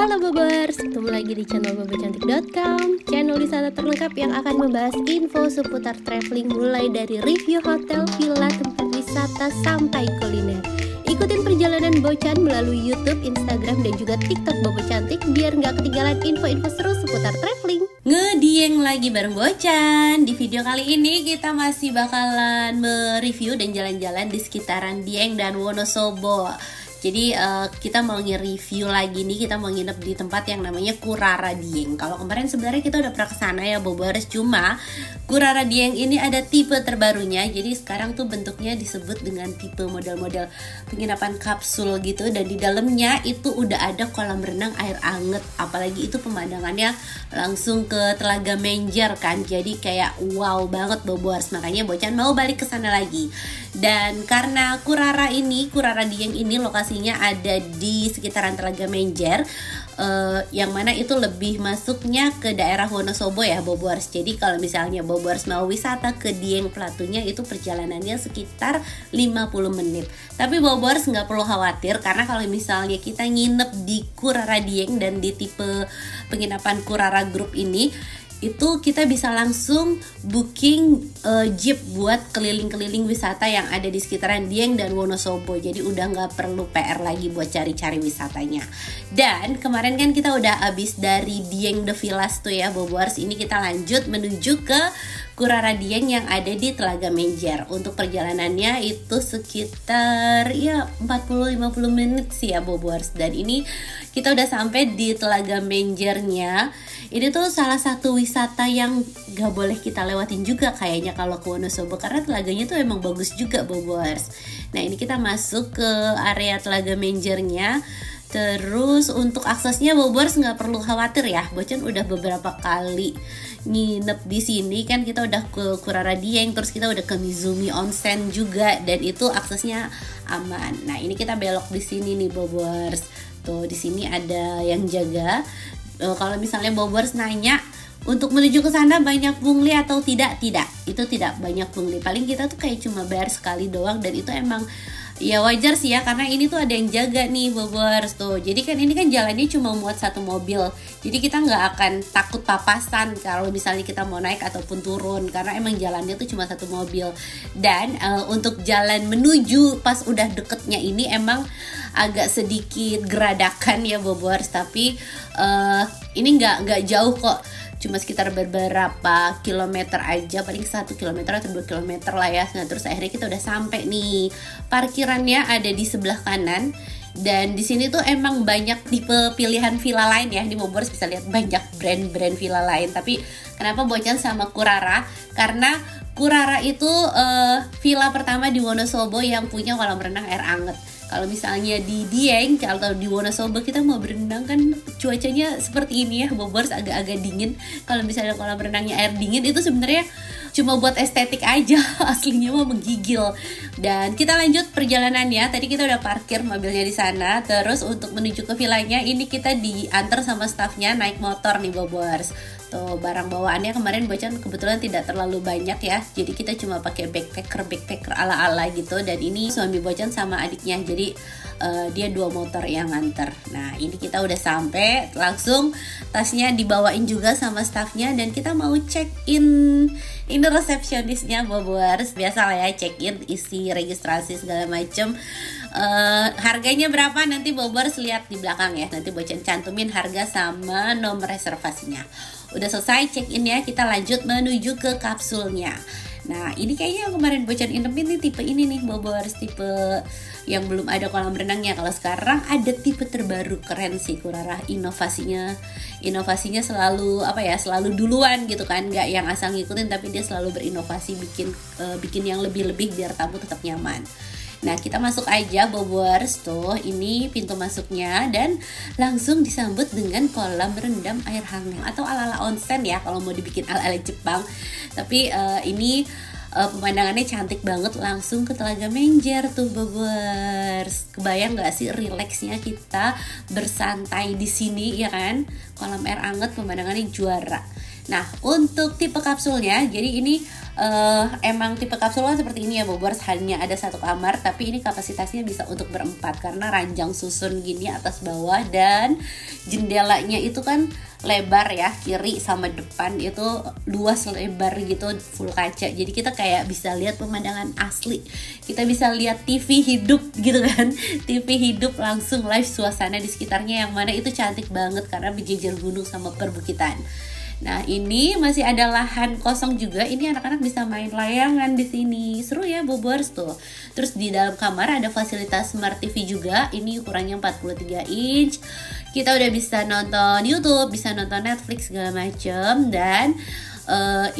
Halo Bobers, ketemu lagi di channel bobocantik.com, channel wisata terlengkap yang akan membahas info seputar traveling mulai dari review hotel, villa, tempat wisata sampai kuliner. Ikutin perjalanan Bocan melalui YouTube, Instagram, dan juga TikTok Bobo Cantik biar nggak ketinggalan info-info seru seputar traveling. Ngedieng lagi bareng Bocan. Di video kali ini kita masih bakalan mereview dan jalan-jalan di sekitaran Dieng dan Wonosobo. Jadi kita mau nge-review lagi nih, kita mau nginep di tempat yang namanya Kurara Dieng. Kalau kemarin sebenarnya kita udah pernah kesana ya Bobers, cuma Kurara Dieng ini ada tipe terbarunya. Jadi sekarang tuh bentuknya disebut dengan tipe model-model penginapan kapsul gitu. Dan di dalamnya itu udah ada kolam renang air anget. Apalagi itu pemandangannya langsung ke Telaga Menjer kan. Jadi kayak wow banget Bobers. Makanya Bocan mau balik ke sana lagi. Dan karena Kurara Dieng ini lokasinya ada di sekitaran Telaga Menjer, yang mana itu lebih masuknya ke daerah Wonosobo ya Bobors. Jadi kalau misalnya Bobors mau wisata ke Dieng Platunya itu perjalanannya sekitar 50 menit. Tapi Bobors nggak perlu khawatir karena kalau misalnya kita nginep di Kurara Dieng dan di tipe penginapan Kurara Group ini, itu kita bisa langsung booking jeep buat keliling-keliling wisata yang ada di sekitaran Dieng dan Wonosobo. Jadi udah nggak perlu PR lagi buat cari-cari wisatanya. Dan kemarin kan kita udah habis dari Dieng The Villas tuh ya Bobors. Ini kita lanjut menuju ke Kurara Dieng yang ada di Telaga Menjer. Untuk perjalanannya itu sekitar ya 40-50 menit sih ya Bobors. Dan ini kita udah sampai di Telaga Menjernya. Ini tuh salah satu wisata yang gak boleh kita lewatin juga kayaknya kalau ke Wonosobo, karena telaganya tuh emang bagus juga Bobors. Nah ini kita masuk ke area Telaga Menjernya. Terus untuk aksesnya Bobors nggak perlu khawatir ya. Bocan udah beberapa kali nginep di sini kan, kita udah ke Kurara Dieng, terus kita udah ke Mizumi Onsen juga, dan itu aksesnya aman. Nah ini kita belok di sini nih Bobors. Tuh di sini ada yang jaga. Kalau misalnya Bobors nanya untuk menuju ke sana banyak pungli atau tidak, itu tidak banyak pungli. Paling kita tuh kayak cuma bayar sekali doang, dan itu emang ya wajar sih ya, karena ini tuh ada yang jaga nih Bobors tuh. Jadi kan ini kan jalannya cuma muat satu mobil, jadi kita nggak akan takut papasan kalau misalnya kita mau naik ataupun turun, karena emang jalannya tuh cuma satu mobil. Dan untuk jalan menuju pas udah deketnya ini emang agak sedikit geradakan ya Bobors, tapi ini nggak jauh kok, cuma sekitar beberapa kilometer aja, paling 1 kilometer atau 2 kilometer lah ya. Nah terus akhirnya kita udah sampai nih. Parkirannya ada di sebelah kanan. Dan di sini tuh emang banyak tipe pilihan villa lain ya. Di Bobors bisa lihat banyak brand-brand villa lain. Tapi kenapa Bocan sama Kurara? Karena Kurara itu villa pertama di Wonosobo yang punya kolam renang air anget. Kalau misalnya di Dieng atau di Wonosobo kita mau berenang kan cuacanya seperti ini ya Bobors, agak-agak dingin. Kalau misalnya kolam renangnya air dingin itu sebenarnya cuma buat estetik aja, aslinya mah menggigil. Dan kita lanjut perjalanannya. Tadi kita udah parkir mobilnya di sana. Terus untuk menuju ke villanya ini kita diantar sama staffnya naik motor nih Bobors. Tuh barang bawaannya kemarin Bocan kebetulan tidak terlalu banyak ya. Jadi kita cuma pakai backpacker ala-ala gitu. Dan ini suami Bocan sama adiknya. Jadi dia 2 motor yang nganter. Nah ini kita udah sampai, langsung tasnya dibawain juga sama staffnya. Dan kita mau check in. Ini resepsionisnya Bobors. Biasa lah ya, check in, isi registrasi segala macem. Harganya berapa nanti Bobors lihat di belakang ya. Nanti Bocan cantumin harga sama nomor reservasinya. Udah selesai check in ya, kita lanjut menuju ke kapsulnya. Nah ini kayaknya yang kemarin Bocan inepin nih tipe ini nih Bobors, tipe yang belum ada kolam renangnya. Kalau sekarang ada tipe terbaru, keren sih Kurara. Inovasinya selalu selalu duluan gitu kan, nggak yang asal ngikutin, tapi dia selalu berinovasi, bikin yang lebih biar tamu tetap nyaman. Nah kita masuk aja Bobors, tuh ini pintu masuknya, dan langsung disambut dengan kolam rendam air hangat atau ala-ala onsen ya kalau mau dibikin ala-ala Jepang. Tapi ini pemandangannya cantik banget, langsung ke Telaga Menjer tuh Bobors. Kebayang gak sih rileksnya kita bersantai di sini ya kan? Kolam air hangat, pemandangannya juara. Nah, untuk tipe kapsulnya, jadi ini emang tipe kapsulnya seperti ini ya Bobers, hanya ada satu kamar, tapi ini kapasitasnya bisa untuk berempat karena ranjang susun gini atas bawah, dan jendelanya itu kan lebar ya, kiri sama depan itu luas lebar gitu, full kaca. Jadi kita kayak bisa lihat pemandangan asli, kita bisa lihat TV hidup gitu kan, TV hidup langsung live suasana di sekitarnya, yang mana itu cantik banget karena berjejer gunung sama perbukitan. Nah, ini masih ada lahan kosong juga. Ini anak-anak bisa main layangan di sini. Seru ya Bobers tuh. Terus di dalam kamar ada fasilitas Smart TV juga. Ini ukurannya 43 inch. Kita udah bisa nonton YouTube, bisa nonton Netflix segala macem. Dan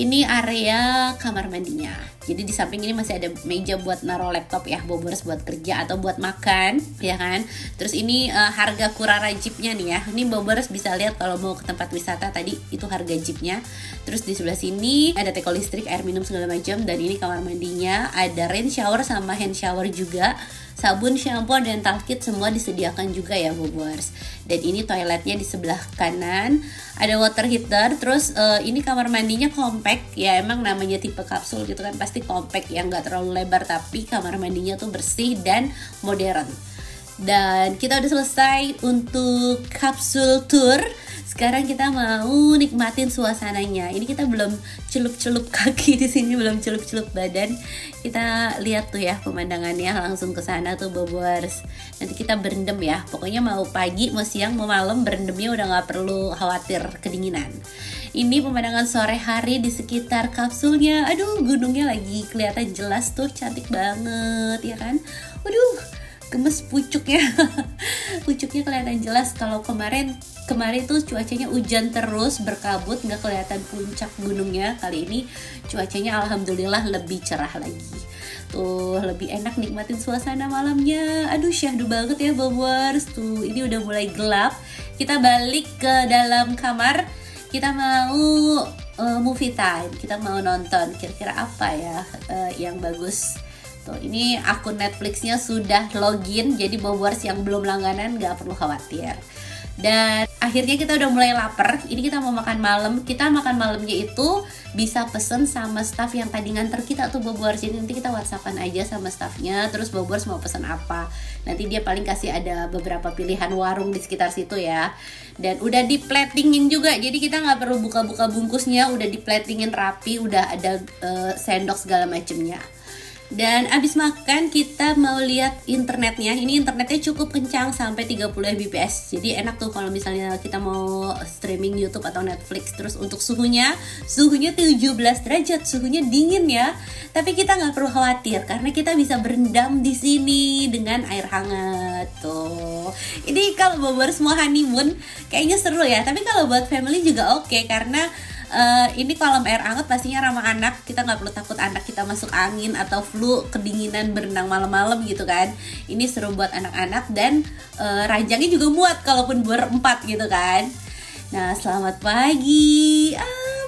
ini area kamar mandinya. Jadi di samping ini masih ada meja buat naruh laptop ya Bobers, buat kerja atau buat makan ya kan. Terus ini harga kurara jeepnya nih ya. Ini Bobers bisa lihat kalau mau ke tempat wisata tadi itu harga jeepnya. Terus di sebelah sini ada teko listrik, air minum segala macam. Dan ini kamar mandinya, ada rain shower sama hand shower juga. Sabun, shampoo, dental kit semua disediakan juga ya Bobers. Dan ini toiletnya di sebelah kanan, ada water heater. Terus ini kamar mandinya compact ya, emang namanya tipe kapsul gitu kan, pasti compact ya, nggak terlalu lebar, tapi kamar mandinya tuh bersih dan modern. Dan kita udah selesai untuk kapsul tour. Sekarang kita mau nikmatin suasananya. Ini kita belum celup-celup kaki di sini, belum celup-celup badan. Kita lihat tuh ya pemandangannya langsung ke sana tuh Bobers. Nanti kita berendam ya. Pokoknya mau pagi, mau siang, mau malam berendamnya udah nggak perlu khawatir kedinginan. Ini pemandangan sore hari di sekitar kapsulnya. Aduh, gunungnya lagi kelihatan jelas tuh, cantik banget ya kan. Waduh, gemes pucuknya. Pucuknya kelihatan jelas. Kalau kemarin tuh cuacanya hujan terus, berkabut, nggak kelihatan puncak gunungnya. Kali ini cuacanya alhamdulillah lebih cerah lagi. Tuh, lebih enak nikmatin suasana malamnya. Aduh, syahdu banget ya Bobers. Tuh, ini udah mulai gelap. Kita balik ke dalam kamar. Kita mau movie time. Kita mau nonton. Kira-kira apa ya yang bagus? Tuh, ini akun Netflixnya sudah login. Jadi Bobers yang belum langganan nggak perlu khawatir. Dan akhirnya kita udah mulai lapar. Ini kita mau makan malam. Kita makan malamnya itu bisa pesen sama staff yang tadi nganter kita tuh Bobers. Jadi nanti kita whatsappan aja sama staffnya, terus Bobers mau pesen apa. Nanti dia paling kasih ada beberapa pilihan warung di sekitar situ ya. Dan udah di platingin juga, jadi kita nggak perlu buka-buka bungkusnya. Udah di platingin rapi, udah ada sendok segala macemnya. Dan abis makan kita mau lihat internetnya. Ini internetnya cukup kencang sampai 30 Mbps. Jadi enak tuh kalau misalnya kita mau streaming YouTube atau Netflix. Terus untuk suhunya 17 derajat, suhunya dingin ya. Tapi kita nggak perlu khawatir karena kita bisa berendam di sini dengan air hangat tuh. Ini kalau Bobers mau honeymoon kayaknya seru ya. Tapi kalau buat family juga oke, karena ini kolam air hangat pastinya ramah anak. Kita nggak perlu takut anak kita masuk angin atau flu, kedinginan berenang malam-malam gitu kan. Ini seru buat anak-anak, dan ranjangnya juga muat kalaupun berempat gitu kan. Nah, selamat pagi.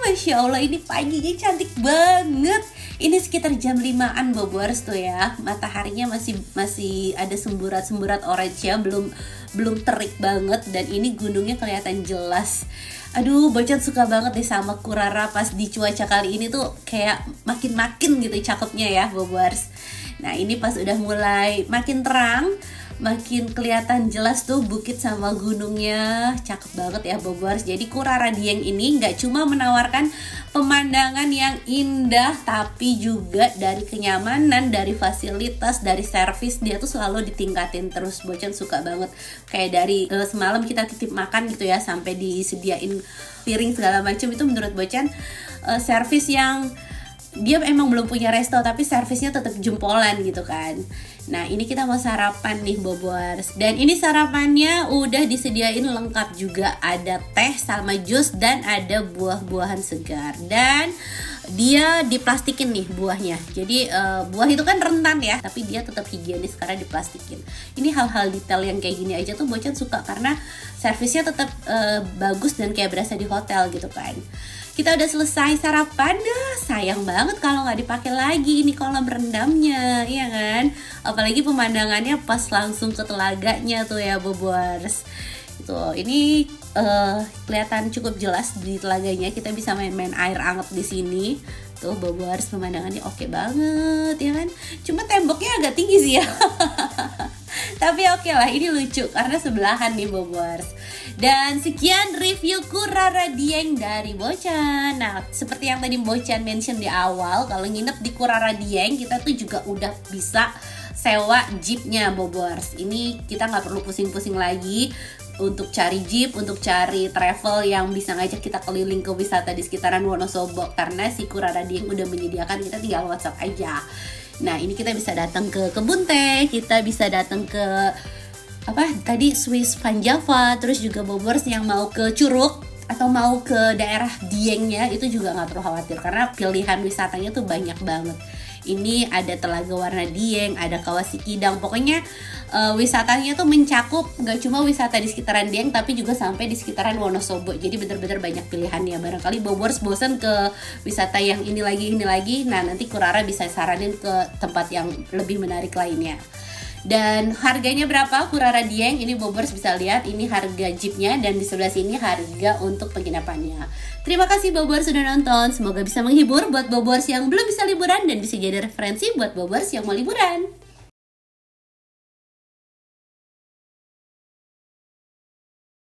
Masya Allah, ini paginya cantik banget. Ini sekitar jam 5-an Bobers tuh ya. Mataharinya masih ada semburat-semburat orange ya, belum terik banget, dan ini gunungnya kelihatan jelas. Aduh, Bocan suka banget deh sama Kurara pas di cuaca kali ini tuh kayak makin gitu cakepnya ya Bobers. Nah, ini pas udah mulai makin terang, makin kelihatan jelas tuh bukit sama gunungnya. Cakep banget ya Bobers. Jadi Kurara Dieng ini nggak cuma menawarkan pemandangan yang indah, tapi juga dari kenyamanan, dari fasilitas, dari servis, dia tuh selalu ditingkatin terus. Bocan suka banget. Kayak dari semalam kita titip makan gitu ya, sampai disediain piring segala macam. Itu menurut Bocan servis yang dia emang belum punya resto, tapi servisnya tetap jempolan gitu kan. Nah, ini kita mau sarapan nih Bobers. Dan ini sarapannya udah disediain lengkap juga. Ada teh sama jus dan ada buah-buahan segar. Dan dia diplastikin nih buahnya. Jadi buah itu kan rentan ya, tapi dia tetap higienis karena diplastikin. Ini hal-hal detail yang kayak gini aja tuh Bocan suka, karena servisnya tetap bagus dan kayak berasa di hotel gitu kan. Kita udah selesai sarapan, sayang banget kalau nggak dipakai lagi ini kolam rendamnya, iya kan? Apalagi pemandangannya pas langsung ke telaganya tuh ya Bobers. Tuh, ini kelihatan cukup jelas di telaganya. Kita bisa main-main air hangat di sini. Tuh, Bobors, pemandangannya oke banget ya kan. Cuma temboknya agak tinggi sih ya. Tapi oke lah, ini lucu karena sebelahan nih Bobors. Dan sekian reviewku Rara Dieng dari Bocan. Nah, seperti yang tadi Bocan mention di awal, kalau nginep di Kurara Dieng kita tuh juga udah bisa sewa jeepnya Bobors. Ini kita nggak perlu pusing-pusing lagi untuk cari jeep, untuk cari travel yang bisa ngajak kita keliling ke wisata di sekitaran Wonosobo, karena si Kurara Dieng udah menyediakan, kita tinggal WhatsApp aja. Nah, ini kita bisa datang ke kebun teh, kita bisa datang ke apa tadi Swiss Van Java, terus juga Bobors yang mau ke Curug atau mau ke daerah Diengnya itu juga nggak perlu khawatir karena pilihan wisatanya tuh banyak banget. Ini ada Telaga Warna Dieng, ada Kawah Sikidang, pokoknya wisatanya tuh mencakup nggak cuma wisata di sekitaran Dieng tapi juga sampai di sekitaran Wonosobo. Jadi bener-bener banyak pilihannya. Barangkali Bobors bosen ke wisata yang ini lagi, nah nanti Kurara bisa saranin ke tempat yang lebih menarik lainnya. Dan harganya berapa Kurara Dieng? Ini Bobors bisa lihat, ini harga jeepnya dan di sebelah sini harga untuk penginapannya. Terima kasih Bobors sudah nonton, semoga bisa menghibur buat Bobors yang belum bisa liburan dan bisa jadi referensi buat Bobors yang mau liburan.